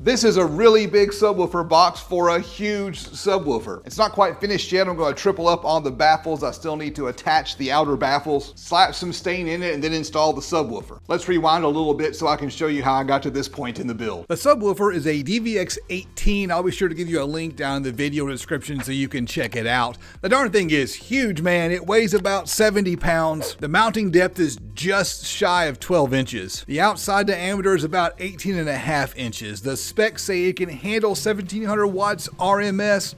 This is a really big subwoofer box for a huge subwoofer. It's not quite finished yet. I'm going to triple up on the baffles. I still need to attach the outer baffles, slap some stain in it, and then install the subwoofer. Let's rewind a little bit so I can show you how I got to this point in the build. The subwoofer is a DVX18. I'll be sure to give you a link down in the video description so you can check it out. The darn thing is huge, man. It weighs about 70 pounds. The mounting depth is just shy of 12 inches. The outside diameter is about 18.5 inches. The specs say it can handle 1700 watts RMS,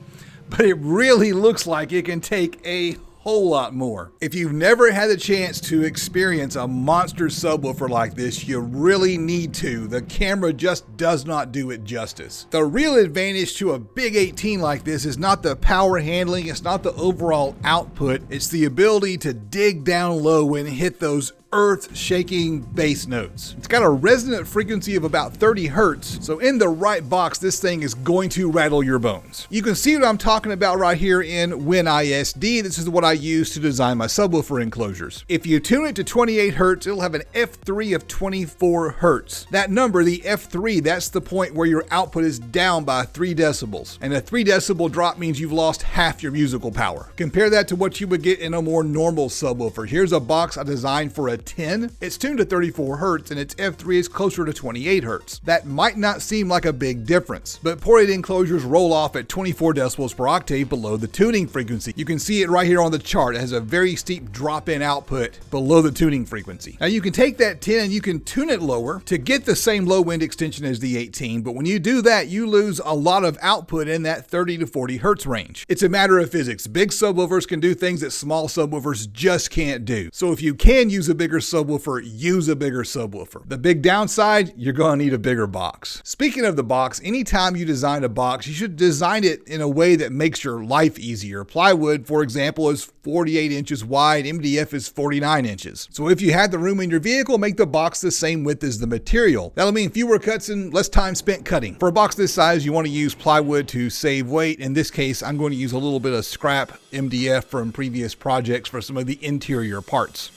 but it really looks like it can take a whole lot more. If you've never had the chance to experience a monster subwoofer like this, you really need to. The camera just does not do it justice. The real advantage to a big 18 like this is not the power handling, it's not the overall output, it's the ability to dig down low and hit those earth-shaking bass notes. It's got a resonant frequency of about 30 hertz, so in the right box, this thing is going to rattle your bones. You can see what I'm talking about right here in WinISD. This is what I use to design my subwoofer enclosures. If you tune it to 28 hertz, it'll have an F3 of 24 hertz. That number, the F3, that's the point where your output is down by 3 decibels. And a 3 decibel drop means you've lost half your musical power. Compare that to what you would get in a more normal subwoofer. Here's a box I designed for a 10. It's tuned to 34 hertz and its F3 is closer to 28 hertz. That might not seem like a big difference, but ported enclosures roll off at 24 decibels per octave below the tuning frequency. You can see it right here on the chart. It has a very steep drop in output below the tuning frequency. Now you can take that 10 and you can tune it lower to get the same low end extension as the 18, but when you do that, you lose a lot of output in that 30 to 40 hertz range. It's a matter of physics. Big subwoofers can do things that small subwoofers just can't do. So if you can use a bigger subwoofer, use a bigger subwoofer. The big downside, you're going to need a bigger box. Speaking of the box, anytime you design a box, you should design it in a way that makes your life easier. Plywood, for example, is 48 inches wide, MDF is 49 inches. So if you had the room in your vehicle, make the box the same width as the material. That'll mean fewer cuts and less time spent cutting. For a box this size, you want to use plywood to save weight. In this case, I'm going to use a little bit of scrap MDF from previous projects for some of the interior parts.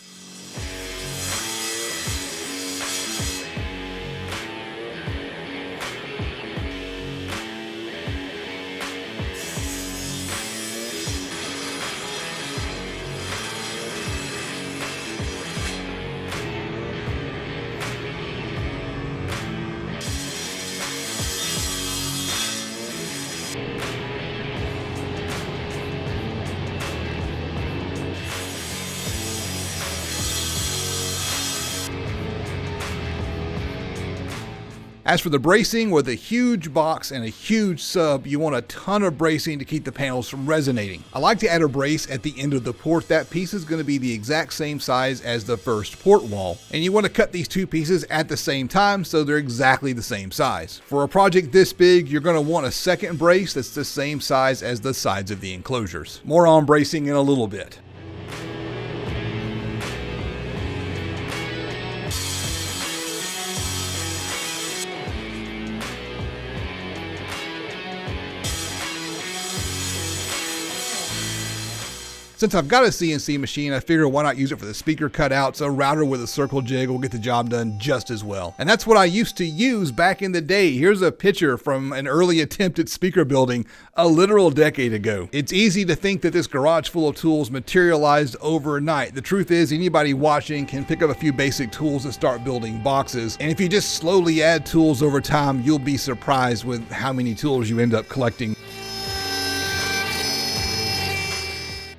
As for the bracing, with a huge box and a huge sub, you want a ton of bracing to keep the panels from resonating. I like to add a brace at the end of the port. That piece is going to be the exact same size as the first port wall. And you want to cut these two pieces at the same time so they're exactly the same size. For a project this big, you're going to want a second brace that's the same size as the sides of the enclosures. More on bracing in a little bit. Since I've got a CNC machine, I figure why not use it for the speaker cutouts. A router with a circle jig will get the job done just as well. And that's what I used to use back in the day. Here's a picture from an early attempt at speaker building a literal decade ago. It's easy to think that this garage full of tools materialized overnight. The truth is, anybody watching can pick up a few basic tools and start building boxes. And if you just slowly add tools over time, you'll be surprised with how many tools you end up collecting.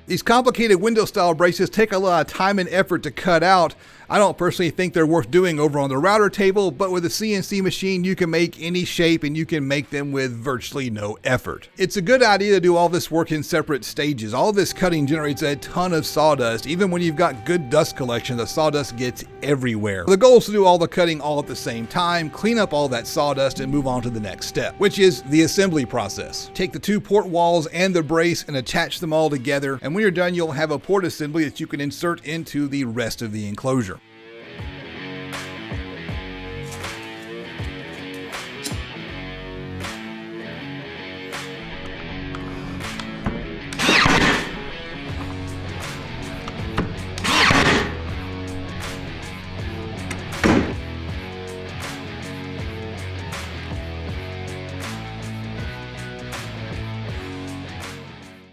These complicated window style braces take a lot of time and effort to cut out. I don't personally think they're worth doing over on the router table, but with a CNC machine, you can make any shape and you can make them with virtually no effort. It's a good idea to do all this work in separate stages. All this cutting generates a ton of sawdust. Even when you've got good dust collection, the sawdust gets everywhere. The goal is to do all the cutting all at the same time, clean up all that sawdust and move on to the next step, which is the assembly process. Take the two port walls and the brace and attach them all together, and when you're done, you'll have a port assembly that you can insert into the rest of the enclosure.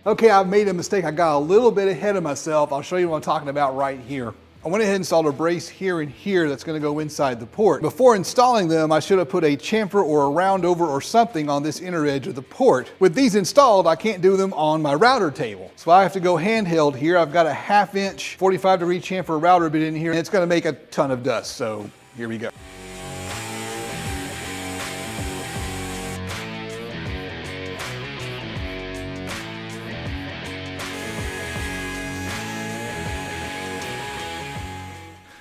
Okay, I've made a mistake. I got a little bit ahead of myself. I'll show you what I'm talking about right here. I went ahead and installed a brace here and here that's gonna go inside the port. Before installing them, I should have put a chamfer or a roundover or something on this inner edge of the port. With these installed, I can't do them on my router table. So I have to go handheld here. I've got a 1/2 inch 45-degree chamfer router bit in here, and it's gonna make a ton of dust. So here we go.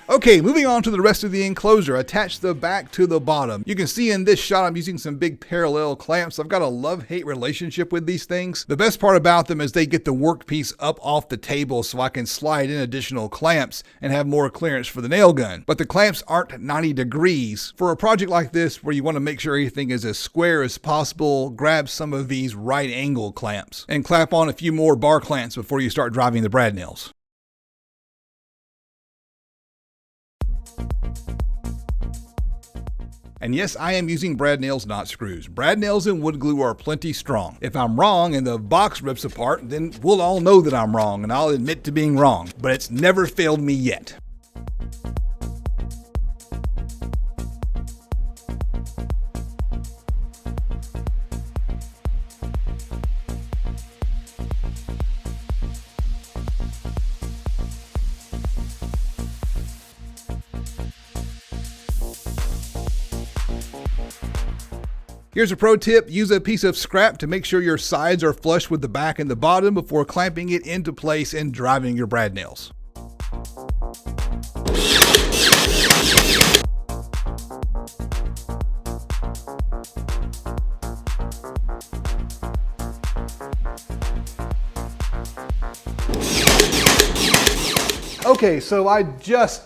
Okay, moving on to the rest of the enclosure. Attach the back to the bottom. You can see in this shot I'm using some big parallel clamps. I've got a love-hate relationship with these things. The best part about them is they get the workpiece up off the table so I can slide in additional clamps and have more clearance for the nail gun. But the clamps aren't 90 degrees. For a project like this where you want to make sure everything is as square as possible, grab some of these right angle clamps and clap on a few more bar clamps before you start driving the brad nails. And yes, I am using brad nails, not screws. Brad nails and wood glue are plenty strong. If I'm wrong and the box rips apart, then we'll all know that I'm wrong, and I'll admit to being wrong. But it's never failed me yet. Here's a pro tip: use a piece of scrap to make sure your sides are flush with the back and the bottom before clamping it into place and driving your brad nails. Okay, so I just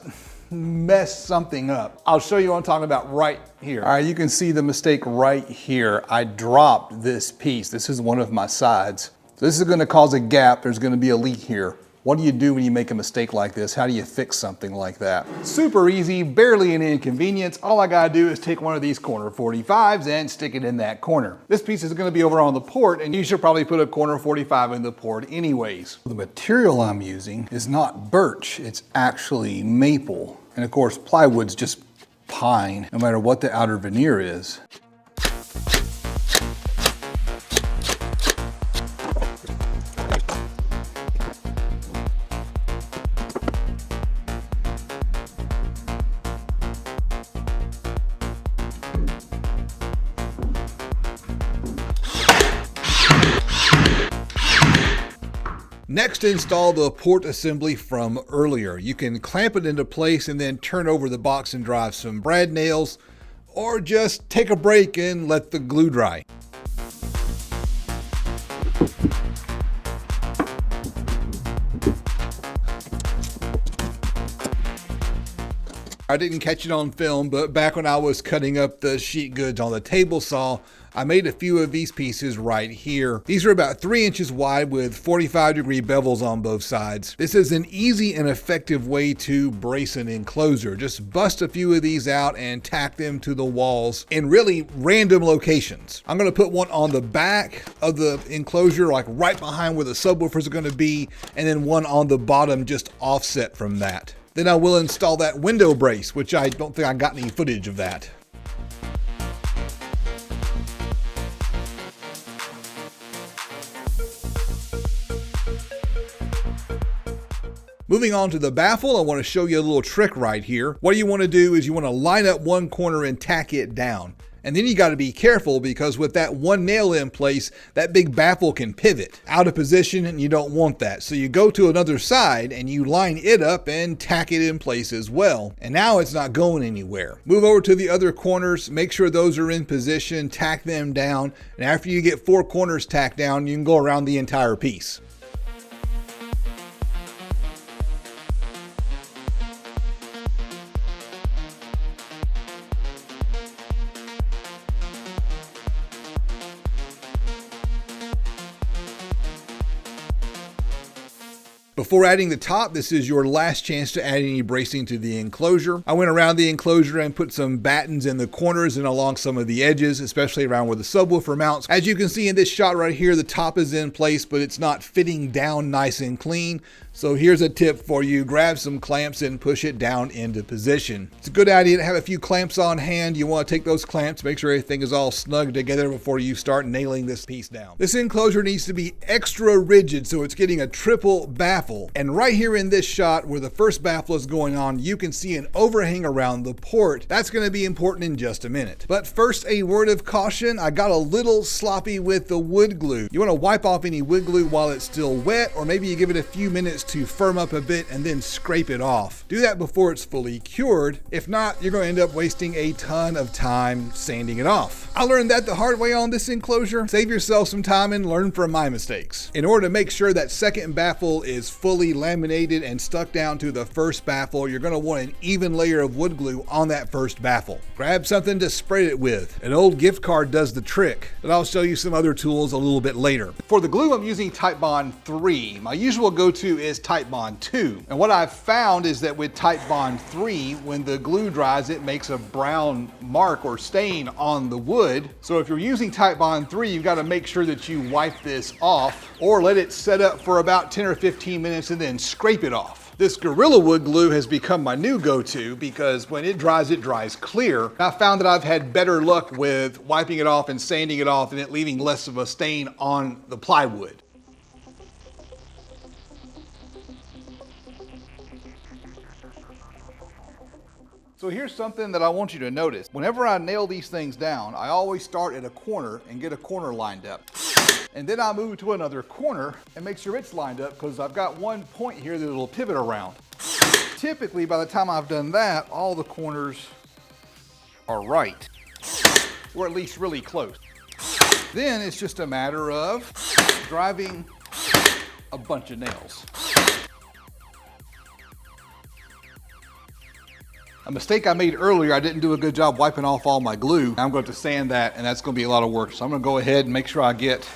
messed something up. I'll show you what I'm talking about right here. All right, you can see the mistake right here. I dropped this piece. This is one of my sides. So this is gonna cause a gap. There's gonna be a leak here. What do you do when you make a mistake like this? How do you fix something like that? Super easy, barely an inconvenience. All I gotta do is take one of these corner 45s and stick it in that corner. This piece is gonna be over on the port, and you should probably put a corner 45 in the port anyways. The material I'm using is not birch, it's actually maple. And of course, plywood's just pine, no matter what the outer veneer is. Next, install the port assembly from earlier. You can clamp it into place and then turn over the box and drive some brad nails, or just take a break and let the glue dry. I didn't catch it on film, but back when I was cutting up the sheet goods on the table saw, I made a few of these pieces right here. These are about 3 inches wide with 45-degree bevels on both sides. This is an easy and effective way to brace an enclosure. Just bust a few of these out and tack them to the walls in really random locations. I'm gonna put one on the back of the enclosure, like right behind where the subwoofers are gonna be, and then one on the bottom just offset from that. Then I will install that window brace, which I don't think I got any footage of that. Moving on to the baffle, I want to show you a little trick right here. What you want to do is you want to line up one corner and tack it down. And then you got to be careful, because with that one nail in place, that big baffle can pivot out of position, and you don't want that. So you go to another side and you line it up and tack it in place as well. And now it's not going anywhere. Move over to the other corners, make sure those are in position, tack them down. And after you get 4 corners tacked down, you can go around the entire piece. Before adding the top, this is your last chance to add any bracing to the enclosure. I went around the enclosure and put some battens in the corners and along some of the edges, especially around where the subwoofer mounts. As you can see in this shot right here, the top is in place, but it's not fitting down nice and clean. So here's a tip for you. Grab some clamps and push it down into position. It's a good idea to have a few clamps on hand. You want to take those clamps, make sure everything is all snug together before you start nailing this piece down. This enclosure needs to be extra rigid, so it's getting a triple baffle. And right here in this shot where the first baffle is going on, you can see an overhang around the port. That's going to be important in just a minute. But first, a word of caution. I got a little sloppy with the wood glue. You want to wipe off any wood glue while it's still wet, or maybe you give it a few minutes to firm up a bit and then scrape it off. Do that before it's fully cured. If not, you're going to end up wasting a ton of time sanding it off. I learned that the hard way on this enclosure. Save yourself some time and learn from my mistakes. In order to make sure that second baffle is fully laminated and stuck down to the first baffle, you're going to want an even layer of wood glue on that first baffle. Grab something to spread it with. An old gift card does the trick, but I'll show you some other tools a little bit later. For the glue, I'm using Titebond 3. My usual go-to is Titebond 2. And what I've found is that with Titebond 3, when the glue dries, it makes a brown mark or stain on the wood. So if you're using Titebond 3, you've got to make sure that you wipe this off or let it set up for about 10 or 15 minutes and then scrape it off. This Gorilla Wood glue has become my new go-to because when it dries clear. I found that I've had better luck with wiping it off and sanding it off and it leaving less of a stain on the plywood. So here's something that I want you to notice. Whenever I nail these things down, I always start at a corner and get a corner lined up. And then I move to another corner and make sure it's lined up because I've got one point here that it'll pivot around. Typically, by the time I've done that, all the corners are right, or at least really close. Then it's just a matter of driving a bunch of nails. A mistake I made earlier, I didn't do a good job wiping off all my glue. I'm going to sand that, and that's going to be a lot of work. So I'm going to go ahead and make sure I get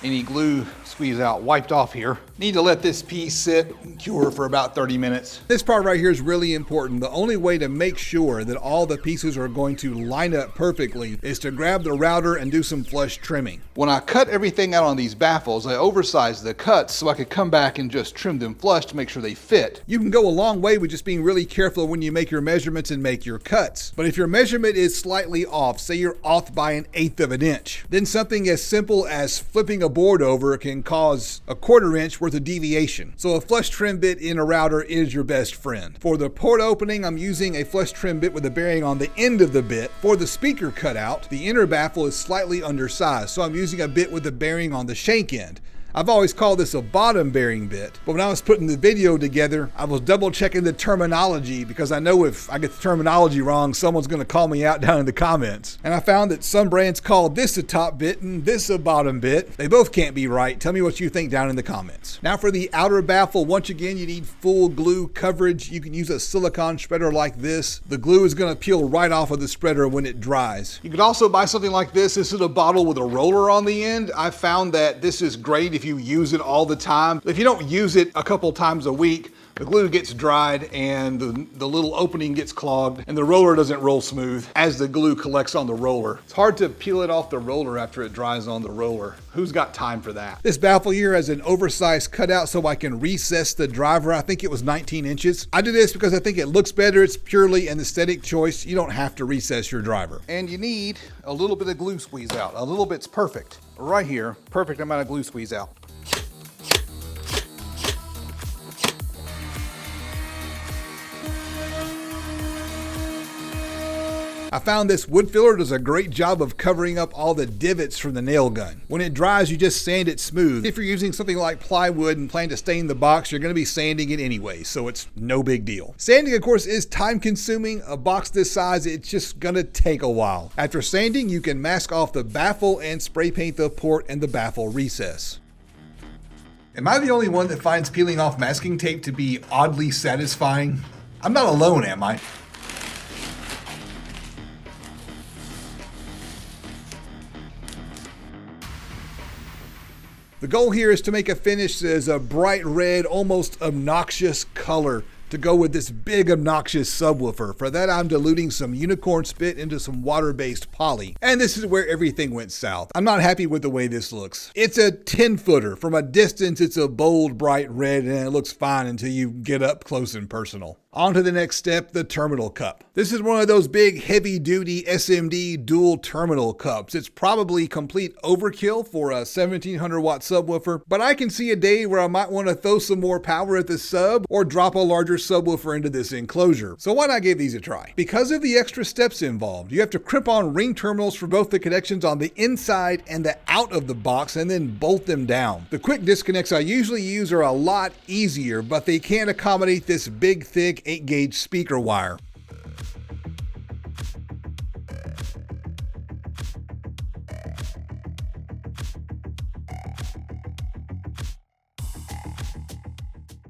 any glue squeeze out wiped off here. Need to let this piece sit and cure for about 30 minutes. This part right here is really important. The only way to make sure that all the pieces are going to line up perfectly is to grab the router and do some flush trimming. When I cut everything out on these baffles, I oversized the cuts so I could come back and just trim them flush to make sure they fit. You can go a long way with just being really careful when you make your measurements and make your cuts. But if your measurement is slightly off, say you're off by 1/8 of an inch, then something as simple as flipping a board over can cause a 1/4 inch worth of deviation. So a flush trim bit in a router is your best friend. For the port opening, I'm using a flush trim bit with a bearing on the end of the bit. For the speaker cutout, the inner baffle is slightly undersized, so I'm using a bit with a bearing on the shank end. I've always called this a bottom bearing bit, but when I was putting the video together, I was double checking the terminology because I know if I get the terminology wrong, someone's gonna call me out down in the comments. And I found that some brands call this a top bit and this a bottom bit. They both can't be right. Tell me what you think down in the comments. Now for the outer baffle, once again, you need full glue coverage. You can use a silicone spreader like this. The glue is gonna peel right off of the spreader when it dries. You could also buy something like this. This is a bottle with a roller on the end. I found that this is great if you use it all the time. If you don't use it a couple times a week, the glue gets dried and the little opening gets clogged and the roller doesn't roll smooth as the glue collects on the roller. It's hard to peel it off the roller after it dries on the roller. Who's got time for that? This baffle here has an oversized cutout so I can recess the driver. I think it was 19 inches. I do this because I think it looks better. It's purely an aesthetic choice. You don't have to recess your driver. And you need a little bit of glue squeeze out. A little bit's perfect. Right here, perfect amount of glue squeeze out. I found this wood filler does a great job of covering up all the divots from the nail gun. When it dries, you just sand it smooth. If you're using something like plywood and plan to stain the box, you're gonna be sanding it anyway, so it's no big deal. Sanding, of course, is time consuming. A box this size, it's just gonna take a while. After sanding, you can mask off the baffle and spray paint the port and the baffle recess. Am I the only one that finds peeling off masking tape to be oddly satisfying? I'm not alone, am I? The goal here is to make a finish that is a bright red, almost obnoxious color to go with this big obnoxious subwoofer. For that, I'm diluting some unicorn spit into some water-based poly. And this is where everything went south. I'm not happy with the way this looks. It's a 10-footer. From a distance, it's a bold, bright red, and it looks fine until you get up close and personal. On to the next step, the terminal cup. This is one of those big heavy-duty SMD dual terminal cups. It's probably complete overkill for a 1700 watt subwoofer, but I can see a day where I might want to throw some more power at the sub or drop a larger subwoofer into this enclosure. So why not give these a try? Because of the extra steps involved, you have to crimp on ring terminals for both the connections on the inside and the out of the box and then bolt them down. The quick disconnects I usually use are a lot easier, but they can't accommodate this big, thick 8-gauge speaker wire.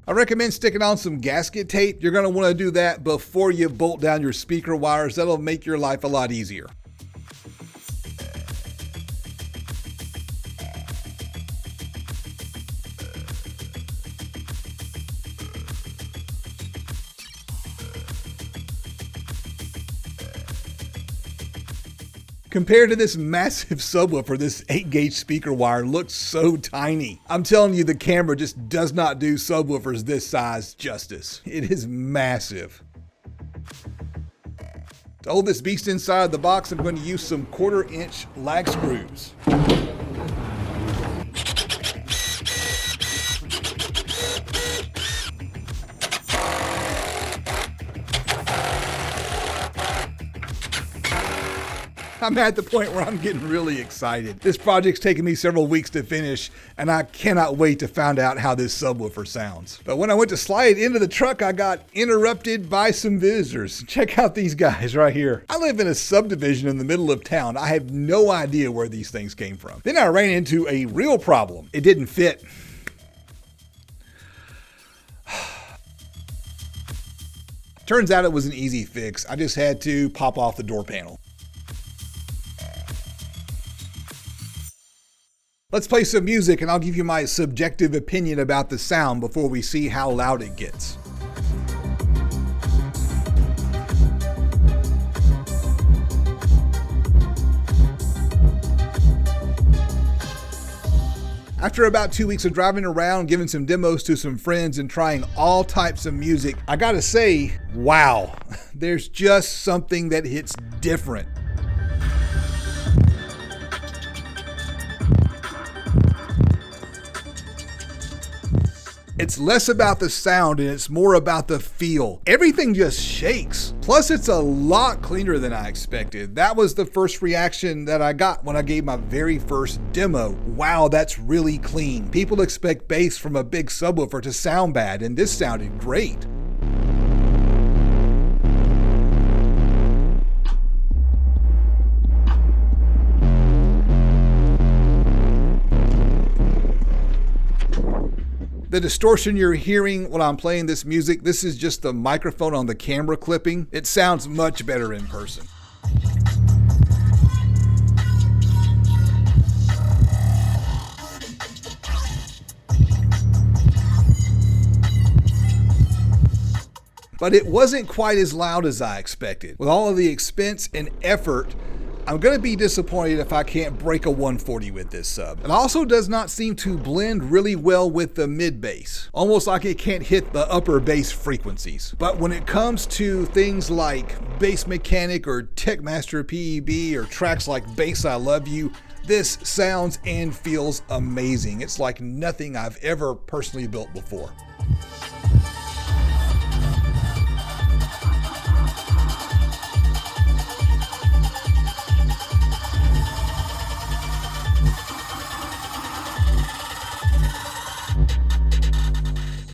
I recommend sticking on some gasket tape. You're going to want to do that before you bolt down your speaker wires. That'll make your life a lot easier. Compared to this massive subwoofer, this 8-gauge speaker wire looks so tiny. I'm telling you, the camera just does not do subwoofers this size justice. It is massive. To hold this beast inside the box, I'm going to use some 1/4-inch lag screws. I'm at the point where I'm getting really excited. This project's taken me several weeks to finish, and I cannot wait to find out how this subwoofer sounds. But when I went to slide it into the truck, I got interrupted by some visitors. Check out these guys right here. I live in a subdivision in the middle of town. I have no idea where these things came from. Then I ran into a real problem. It didn't fit. Turns out it was an easy fix. I just had to pop off the door panel. Let's play some music and I'll give you my subjective opinion about the sound before we see how loud it gets. After about 2 weeks of driving around, giving some demos to some friends and trying all types of music, I gotta say, wow, there's just something that hits different. It's less about the sound and it's more about the feel. Everything just shakes. Plus, it's a lot cleaner than I expected. That was the first reaction that I got when I gave my very first demo. Wow, that's really clean. People expect bass from a big subwoofer to sound bad, and this sounded great. The distortion you're hearing when I'm playing this music, this is just the microphone on the camera clipping. It sounds much better in person. But it wasn't quite as loud as I expected. With all of the expense and effort, I'm going to be disappointed if I can't break a 140 with this sub. It also does not seem to blend really well with the mid bass, almost like it can't hit the upper bass frequencies. But when it comes to things like Bass Mechanic or Techmaster PEB or tracks like Bass I Love You, this sounds and feels amazing. It's like nothing I've ever personally built before.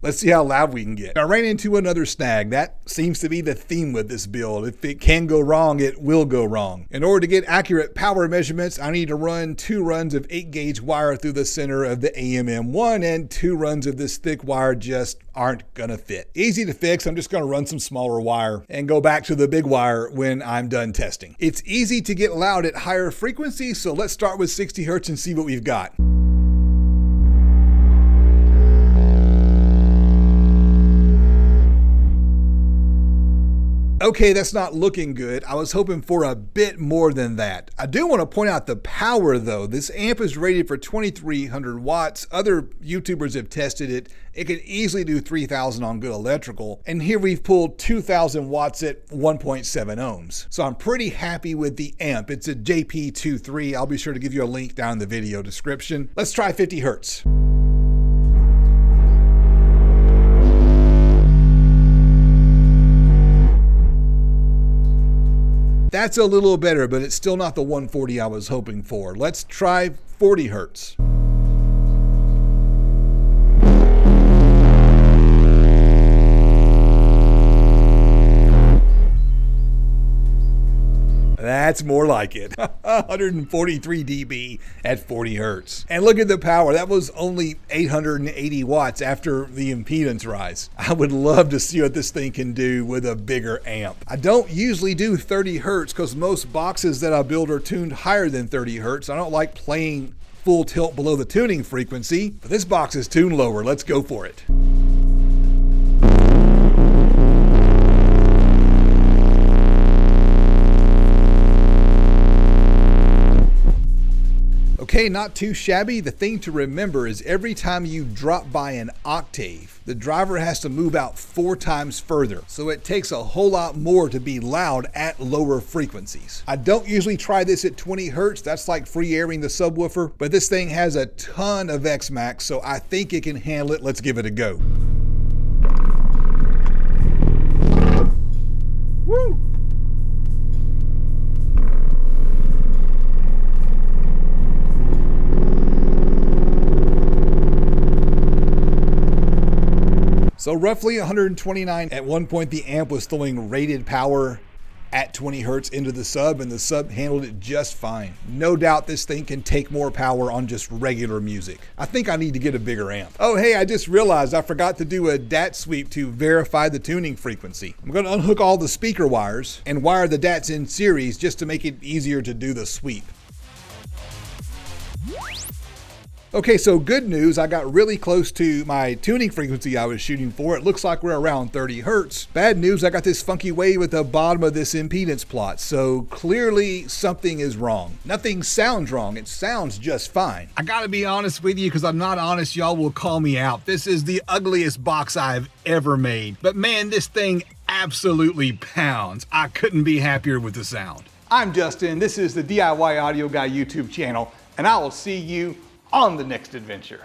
Let's see how loud we can get. I ran into another snag. That seems to be the theme with this build. If it can go wrong, it will go wrong. In order to get accurate power measurements, I need to run 2 runs of 8-gauge wire through the center of the AMM1, and 2 runs of this thick wire just aren't gonna fit. Easy to fix. I'm just gonna run some smaller wire and go back to the big wire when I'm done testing. It's easy to get loud at higher frequencies, so let's start with 60 Hertz and see what we've got. Okay, that's not looking good. I was hoping for a bit more than that. I do want to point out the power though. This amp is rated for 2300 watts. Other YouTubers have tested it. It can easily do 3000 on good electrical. And here we've pulled 2000 watts at 1.7 ohms. So I'm pretty happy with the amp. It's a JP23. I'll be sure to give you a link down in the video description. Let's try 50 hertz. That's a little better, but it's still not the 140 I was hoping for. Let's try 40 hertz. That's more like it. 143 dB at 40 hertz. And look at the power. That was only 880 watts after the impedance rise. I would love to see what this thing can do with a bigger amp. I don't usually do 30 hertz because most boxes that I build are tuned higher than 30 hertz. I don't like playing full tilt below the tuning frequency, but this box is tuned lower. Let's go for it. Okay, not too shabby. The thing to remember is every time you drop by an octave, the driver has to move out 4 times further. So it takes a whole lot more to be loud at lower frequencies. I don't usually try this at 20 hertz. That's like free airing the subwoofer, but this thing has a ton of X-Max, so I think it can handle it. Let's give it a go. Woo! So roughly 129. At one point, the amp was throwing rated power at 20 hertz into the sub, and the sub handled it just fine. No doubt this thing can take more power on just regular music. I think I need to get a bigger amp. Oh, hey, I just realized I forgot to do a DAT sweep to verify the tuning frequency. I'm going to unhook all the speaker wires and wire the DATs in series just to make it easier to do the sweep. Okay, so good news, I got really close to my tuning frequency I was shooting for. It looks like we're around 30 hertz. Bad news, I got this funky wave at the bottom of this impedance plot, so clearly something is wrong. Nothing sounds wrong, it sounds just fine. I gotta be honest with you, because I'm not honest, y'all will call me out. This is the ugliest box I've ever made. But man, this thing absolutely pounds. I couldn't be happier with the sound. I'm Justin, this is the DIY Audio Guy YouTube channel, and I will see you on the next adventure.